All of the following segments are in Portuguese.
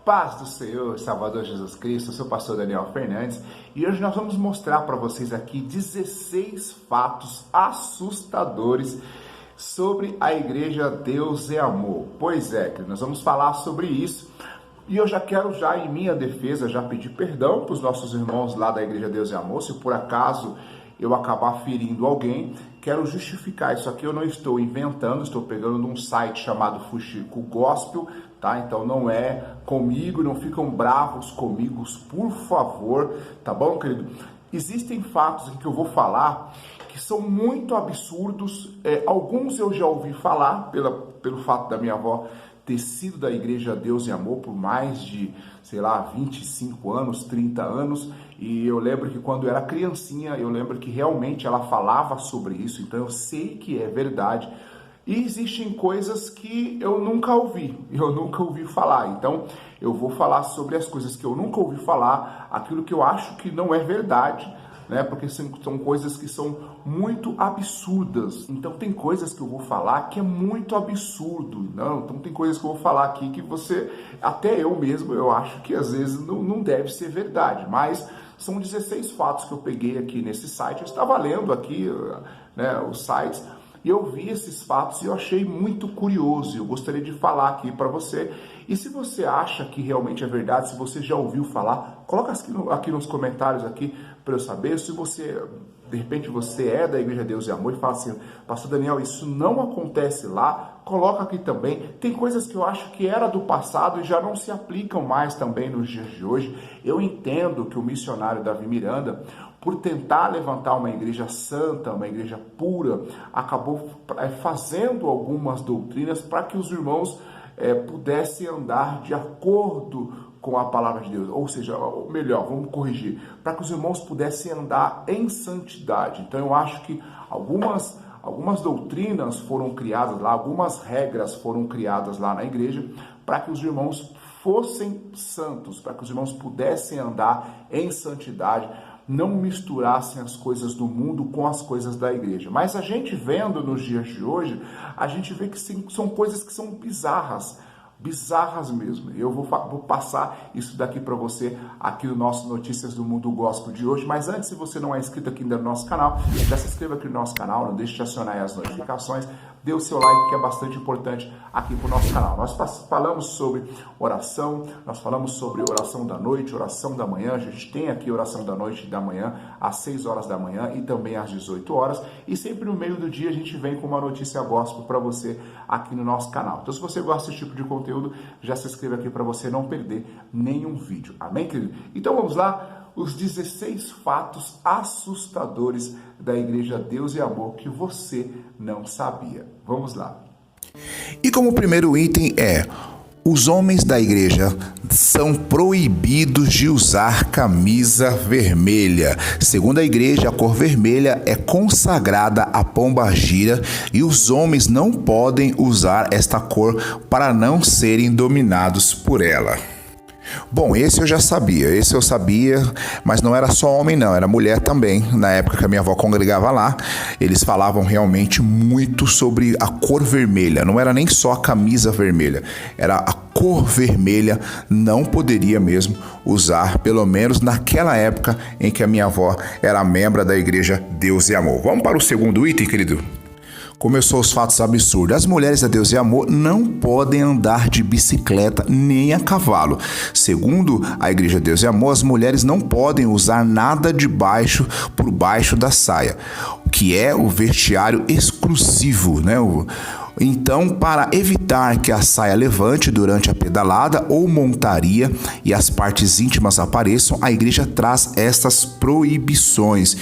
Paz do Senhor, Salvador Jesus Cristo, eu sou o pastor Daniel Fernandes e hoje nós vamos mostrar para vocês aqui 16 fatos assustadores sobre a Igreja Deus é Amor. Pois é, nós vamos falar sobre isso e eu já quero em minha defesa, já pedir perdão para os nossos irmãos lá da Igreja Deus é Amor, se por acaso eu acabar ferindo alguém, quero justificar isso aqui, eu não estou inventando, estou pegando de um site chamado Fuxico Gospel, tá? Então não é comigo, não ficam bravos comigo, por favor, tá bom, querido? Existem fatos aqui que eu vou falar que são muito absurdos, alguns eu já ouvi falar pelo fato da minha avó ter sido da Igreja Deus e Amor por mais de, 25 anos, 30 anos, e eu lembro que quando eu era criancinha, eu lembro que realmente ela falava sobre isso, então eu sei que é verdade, e existem coisas que eu nunca ouvi falar, então eu vou falar sobre as coisas que eu nunca ouvi falar, aquilo que eu acho que não é verdade, né? Porque são coisas que são muito absurdas. Então tem coisas que eu vou falar que é muito absurdo. Não? Então tem coisas que eu vou falar aqui que até eu mesmo, eu acho que às vezes não deve ser verdade. Mas são 16 fatos que eu peguei aqui nesse site. Eu estava lendo aqui, né, os sites e eu vi esses fatos e eu achei muito curioso. Eu gostaria de falar aqui para você. E se você acha que realmente é verdade, se você já ouviu falar, coloca aqui nos comentários aqui para eu saber. Se você, de repente, você é da Igreja Deus e Amor e fala assim, pastor Daniel, isso não acontece lá, coloca aqui também. Tem coisas que eu acho que era do passado e já não se aplicam mais também nos dias de hoje. Eu entendo que o missionário Davi Miranda, por tentar levantar uma igreja santa, uma igreja pura, acabou fazendo algumas doutrinas para que os irmãos pudessem andar de acordo com a palavra de Deus, ou seja, melhor, vamos corrigir, para que os irmãos pudessem andar em santidade. Então eu acho que algumas doutrinas foram criadas lá, algumas regras foram criadas lá na igreja, para que os irmãos fossem santos, para que os irmãos pudessem andar em santidade, não misturassem as coisas do mundo com as coisas da igreja. Mas a gente vendo nos dias de hoje, a gente vê que são coisas que são bizarras mesmo. Eu vou passar isso daqui para você aqui no nosso Notícias do Mundo Gospel de hoje. Mas antes, se você não é inscrito aqui no nosso canal, já se inscreva aqui no nosso canal, não deixe de acionar as notificações, dê o seu like, que é bastante importante aqui para o nosso canal. Nós falamos sobre oração, nós falamos sobre oração da noite, oração da manhã. A gente tem aqui oração da noite e da manhã, às 6 horas da manhã e também às 18 horas. E sempre no meio do dia a gente vem com uma notícia gospel para você aqui no nosso canal. Então, se você gosta desse tipo de conteúdo, já se inscreva aqui para você não perder nenhum vídeo. Amém, querido? Então vamos lá, os 16 fatos assustadores da Igreja Deus e Amor que você não sabia. Vamos lá. E como primeiro item os homens da igreja são proibidos de usar camisa vermelha. Segundo a igreja, a cor vermelha é consagrada à pombagira e os homens não podem usar esta cor para não serem dominados por ela. Bom, esse eu sabia, mas não era só homem não, era mulher também. Na época que a minha avó congregava lá, eles falavam realmente muito sobre a cor vermelha. Não era nem só a camisa vermelha, era a cor vermelha, não poderia mesmo usar, pelo menos naquela época em que a minha avó era membro da Igreja Deus e Amor. Vamos para o segundo item, querido? Começou os fatos absurdos. As mulheres da Deus e Amor não podem andar de bicicleta nem a cavalo. Segundo a Igreja Deus e Amor, as mulheres não podem usar nada por baixo da saia, que é o vestiário exclusivo, né? Então, para evitar que a saia levante durante a pedalada ou montaria e as partes íntimas apareçam, a igreja traz estas proibições.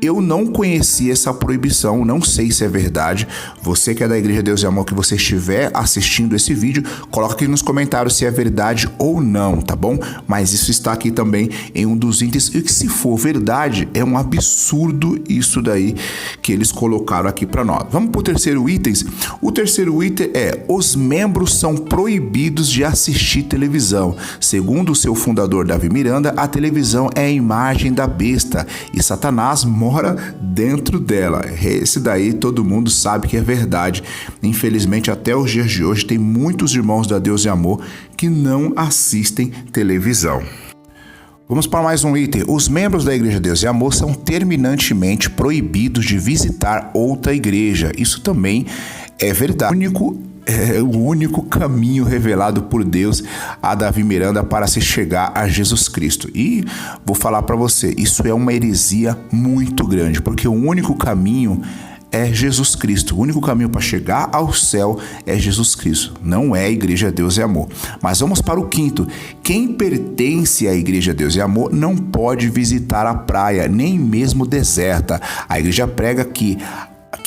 Eu não conhecia essa proibição, não sei se é verdade. Você que é da Igreja Deus e Amor, que você estiver assistindo esse vídeo, coloca aqui nos comentários se é verdade ou não, tá bom? Mas isso está aqui também em um dos itens, e que se for verdade, é um absurdo isso daí que eles colocaram aqui para nós. Vamos para o terceiro item. O terceiro item é: os membros são proibidos de assistir televisão. Segundo o seu fundador Davi Miranda, a televisão é a imagem da besta e Satanás mora dentro dela. Esse daí todo mundo sabe que é verdade. Infelizmente, até os dias de hoje, tem muitos irmãos da Deus e Amor que não assistem televisão. Vamos para mais um item. Os membros da Igreja Deus e Amor são terminantemente proibidos de visitar outra igreja. Isso também é verdade. O único caminho revelado por Deus a Davi Miranda para se chegar a Jesus Cristo. E vou falar para você, isso é uma heresia muito grande, porque o único caminho é Jesus Cristo. O único caminho para chegar ao céu é Jesus Cristo. Não é a Igreja Deus e Amor. Mas vamos para o quinto. Quem pertence à Igreja Deus e Amor não pode visitar a praia, nem mesmo deserta. A igreja prega que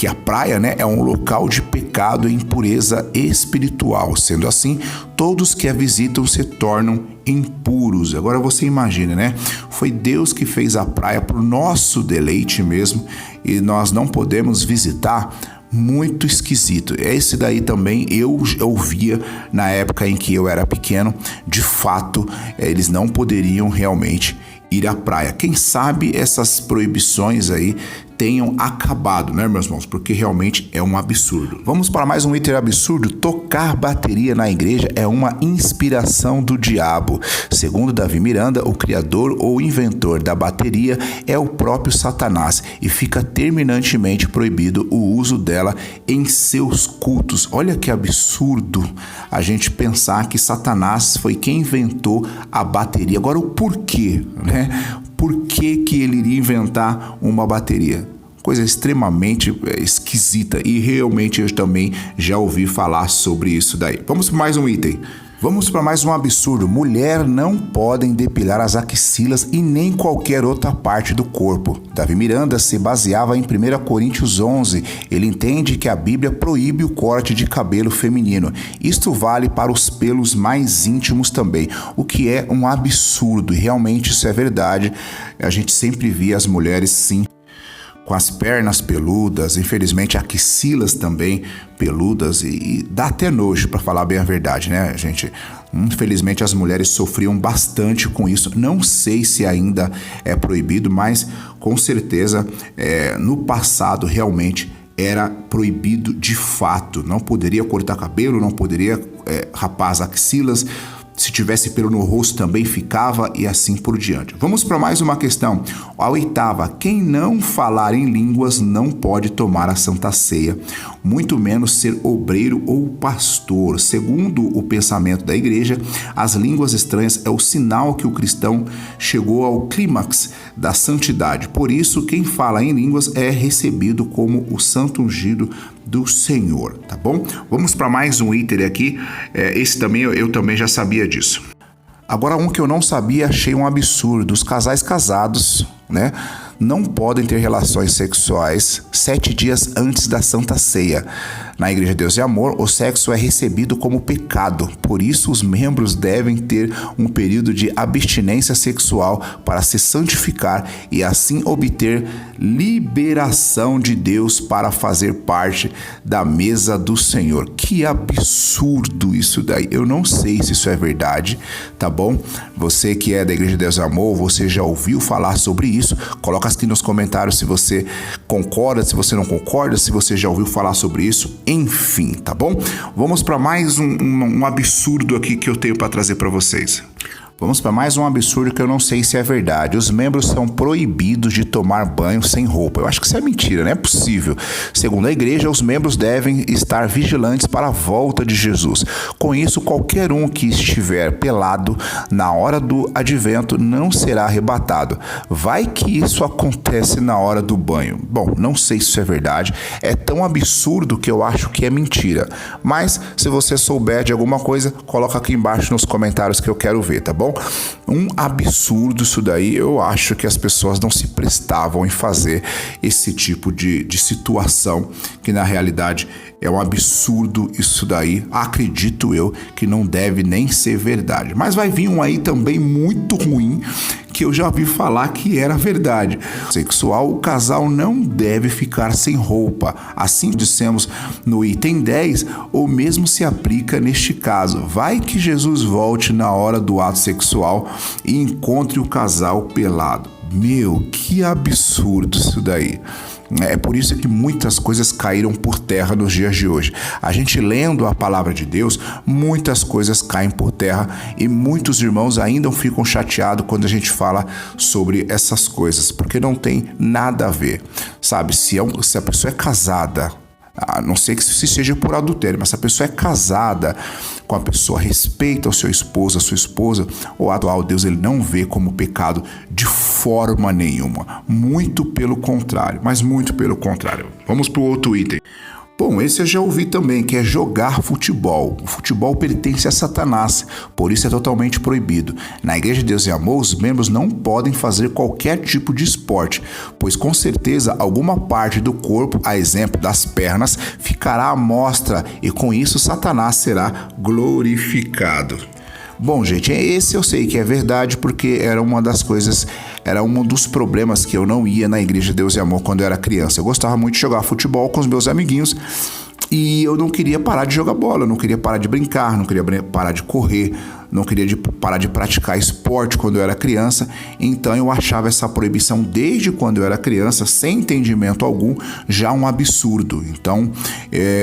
a praia, é um local de pecado e impureza espiritual. Sendo assim, todos que a visitam se tornam impuros. Agora você imagina, Foi Deus que fez a praia para o nosso deleite mesmo, e nós não podemos visitar. Muito esquisito. Esse daí também eu ouvia na época em que eu era pequeno. De fato, eles não poderiam realmente ir à praia. Quem sabe essas proibições aí tenham acabado, meus irmãos? Porque realmente é um absurdo. Vamos para mais um item absurdo. Tocar bateria na igreja é uma inspiração do diabo. Segundo Davi Miranda, o criador ou inventor da bateria é o próprio Satanás e fica terminantemente proibido o uso dela em seus cultos. Olha que absurdo a gente pensar que Satanás foi quem inventou a bateria. Agora o porquê, Por que ele iria inventar uma bateria? Coisa extremamente esquisita, e realmente eu também já ouvi falar sobre isso daí. Vamos para mais um item. Vamos para mais um absurdo. Mulher não podem depilar as axilas e nem qualquer outra parte do corpo. Davi Miranda se baseava em 1 Coríntios 11. Ele entende que a Bíblia proíbe o corte de cabelo feminino. Isto vale para os pelos mais íntimos também, o que é um absurdo, e realmente isso é verdade. A gente sempre via as mulheres, sim, com as pernas peludas, infelizmente axilas também peludas, e dá até nojo, para falar bem a verdade, gente? Infelizmente as mulheres sofriam bastante com isso. Não sei se ainda é proibido, mas com certeza no passado realmente era proibido de fato. Não poderia cortar cabelo, não poderia rapar as axilas. Se tivesse pelo no rosto também ficava, e assim por diante. Vamos para mais uma questão. A oitava: quem não falar em línguas não pode tomar a Santa Ceia, muito menos ser obreiro ou pastor. Segundo o pensamento da igreja, as línguas estranhas é o sinal que o cristão chegou ao clímax da santidade. Por isso, quem fala em línguas é recebido como o santo ungido do Senhor, tá bom? Vamos para mais um item aqui. Esse também eu também já sabia disso. Agora, um que eu não sabia, achei um absurdo. Os casais casados, não podem ter relações sexuais 7 dias antes da Santa Ceia. Na Igreja Deus e Amor, o sexo é recebido como pecado. Por isso, os membros devem ter um período de abstinência sexual para se santificar e assim obter liberação de Deus para fazer parte da mesa do Senhor. Que absurdo isso daí. Eu não sei se isso é verdade, tá bom? Você que é da Igreja Deus e Amor, você já ouviu falar sobre isso? Coloca aqui nos comentários se você concorda, se você não concorda, se você já ouviu falar sobre isso. Enfim, tá bom? Vamos para mais um absurdo aqui que eu tenho para trazer para vocês. Vamos para mais um absurdo que eu não sei se é verdade. Os membros são proibidos de tomar banho sem roupa. Eu acho que isso é mentira, não é possível. Segundo a igreja, os membros devem estar vigilantes para a volta de Jesus. Com isso, qualquer um que estiver pelado na hora do advento não será arrebatado. Vai que isso acontece na hora do banho. Bom, não sei se isso é verdade. É tão absurdo que eu acho que é mentira. Mas, se você souber de alguma coisa, coloca aqui embaixo nos comentários que eu quero ver, tá bom? Um absurdo isso daí. Eu acho que as pessoas não se prestavam em fazer esse tipo de situação, que na realidade É um absurdo isso daí, acredito eu que não deve nem ser verdade. Mas vai vir um aí também muito ruim, que eu já ouvi falar que era verdade. Sexual, o casal não deve ficar sem roupa. Assim dissemos no item 10, o mesmo se aplica neste caso. Vai que Jesus volte na hora do ato sexual e encontre o casal pelado. Meu, que absurdo isso daí. É por isso que muitas coisas caíram por terra nos dias de hoje. A gente lendo a palavra de Deus, muitas coisas caem por terra e muitos irmãos ainda ficam chateados quando a gente fala sobre essas coisas, porque não tem nada a ver. Sabe, se a pessoa é casada, a não sei que se seja por adultério, mas se a pessoa é casada com a pessoa, respeita o seu esposo, a sua esposa, o atual Deus, ele não vê como pecado de forma nenhuma. Muito pelo contrário, mas muito pelo contrário. Vamos para o outro item. Bom, esse eu já ouvi também, que é jogar futebol. O futebol pertence a Satanás, por isso é totalmente proibido. Na Igreja de Deus e Amor, os membros não podem fazer qualquer tipo de esporte, pois com certeza alguma parte do corpo, a exemplo das pernas, ficará à mostra e com isso Satanás será glorificado. Bom, gente, esse eu sei que é verdade porque era uma das coisas, era um dos problemas que eu não ia na Igreja de Deus e Amor quando eu era criança. Eu gostava muito de jogar futebol com os meus amiguinhos e eu não queria parar de jogar bola, eu não queria parar de brincar, não queria parar de correr, não queria parar de praticar esporte quando eu era criança. Então eu achava essa proibição desde quando eu era criança, sem entendimento algum, já um absurdo. Então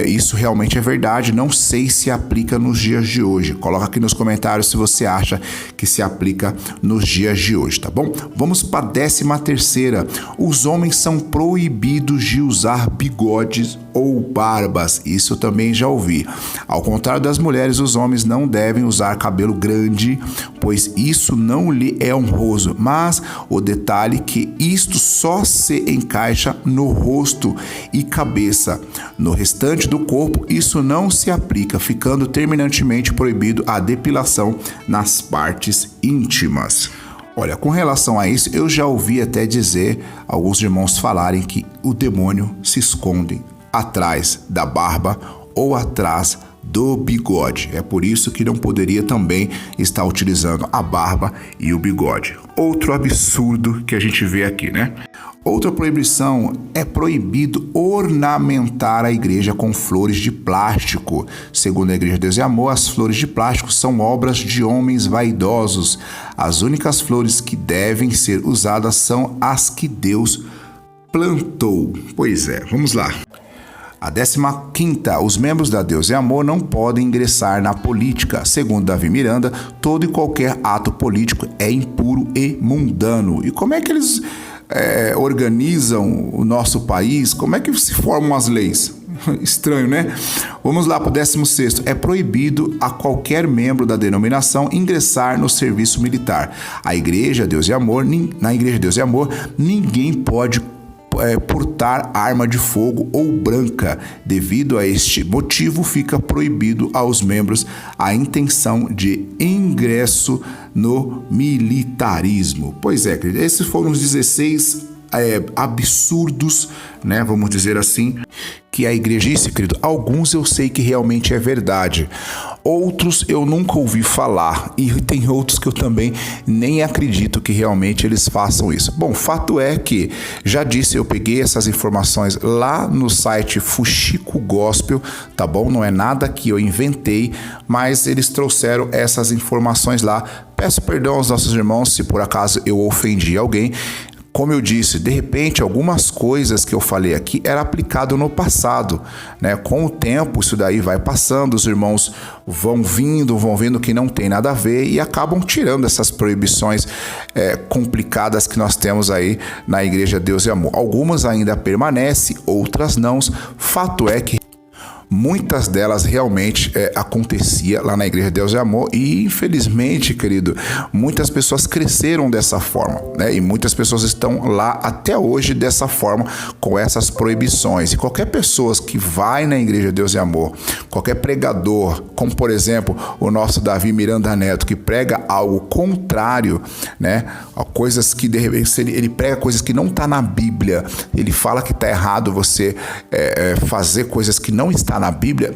isso realmente é verdade, não sei se aplica nos dias de hoje. Coloca aqui nos comentários se você acha que se aplica nos dias de hoje, tá bom? Vamos para a 13ª. Os homens são proibidos de usar bigodes ou barbas. Isso eu também já ouvi. Ao contrário das mulheres, os homens não devem usar cabelo grande, pois isso não lhe é honroso, mas o detalhe que isto só se encaixa no rosto e cabeça. No restante do corpo, isso não se aplica, ficando terminantemente proibido a depilação nas partes íntimas. Olha, com relação a isso, eu já ouvi até dizer, alguns irmãos falarem que o demônio se esconde atrás da barba ou atrás do bigode. É por isso que não poderia também estar utilizando a barba e o bigode. Outro absurdo que a gente vê aqui, né? Outra proibição é proibido ornamentar a igreja com flores de plástico. Segundo a Igreja de Deus e Amor, as flores de plástico são obras de homens vaidosos. As únicas flores que devem ser usadas são as que Deus plantou. Pois é, vamos lá. A 15ª, os membros da Deus e Amor não podem ingressar na política. Segundo Davi Miranda, todo e qualquer ato político é impuro e mundano. E como é que eles organizam o nosso país? Como é que se formam as leis? Estranho, né? Vamos lá para o 16º. É proibido a qualquer membro da denominação ingressar no serviço militar. Na Igreja de Deus e Amor, ninguém pode portar arma de fogo ou branca. Devido a este motivo, fica proibido aos membros a intenção de ingresso no militarismo. Pois é, querido, esses foram os 16 absurdos, né? Vamos dizer assim, que a igreja disse, querido. Alguns eu sei que realmente é verdade. Outros eu nunca ouvi falar e tem outros que eu também nem acredito que realmente eles façam isso. Bom, fato é que, já disse, eu peguei essas informações lá no site Fuxico Gospel, tá bom? Não é nada que eu inventei, mas eles trouxeram essas informações lá. Peço perdão aos nossos irmãos se por acaso eu ofendi alguém. Como eu disse, de repente, algumas coisas que eu falei aqui era aplicado no passado, né? Com o tempo, isso daí vai passando, os irmãos vão vendo que não tem nada a ver e acabam tirando essas proibições complicadas que nós temos aí na Igreja Deus e Amor. Algumas ainda permanecem, outras não. Fato é que muitas delas realmente acontecia lá na Igreja Deus e Amor e, infelizmente, querido, muitas pessoas cresceram dessa forma, né? E muitas pessoas estão lá até hoje dessa forma, com essas proibições. E qualquer pessoa que vai na Igreja Deus e Amor, qualquer pregador, como por exemplo o nosso Davi Miranda Neto, que prega algo contrário, né? Coisas que de repente ele prega coisas que não está na Bíblia, ele fala que está errado você fazer coisas que não está está na Bíblia,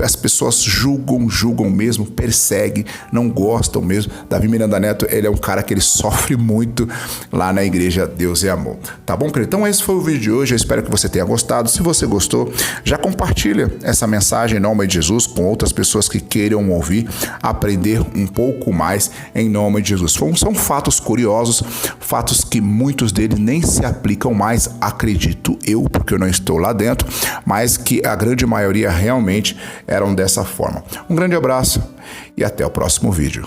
as pessoas julgam mesmo, perseguem, não gostam mesmo. Davi Miranda Neto, ele é um cara que ele sofre muito lá na igreja Deus é Amor. Tá bom, querido? Então esse foi o vídeo de hoje, eu espero que você tenha gostado. Se você gostou, já compartilha essa mensagem em nome de Jesus com outras pessoas que queiram ouvir, aprender um pouco mais em nome de Jesus. São fatos curiosos, fatos que muitos deles nem se aplicam mais, acredito eu, porque eu não estou lá dentro, mas que a grande maioria realmente eram dessa forma. Um grande abraço e até o próximo vídeo.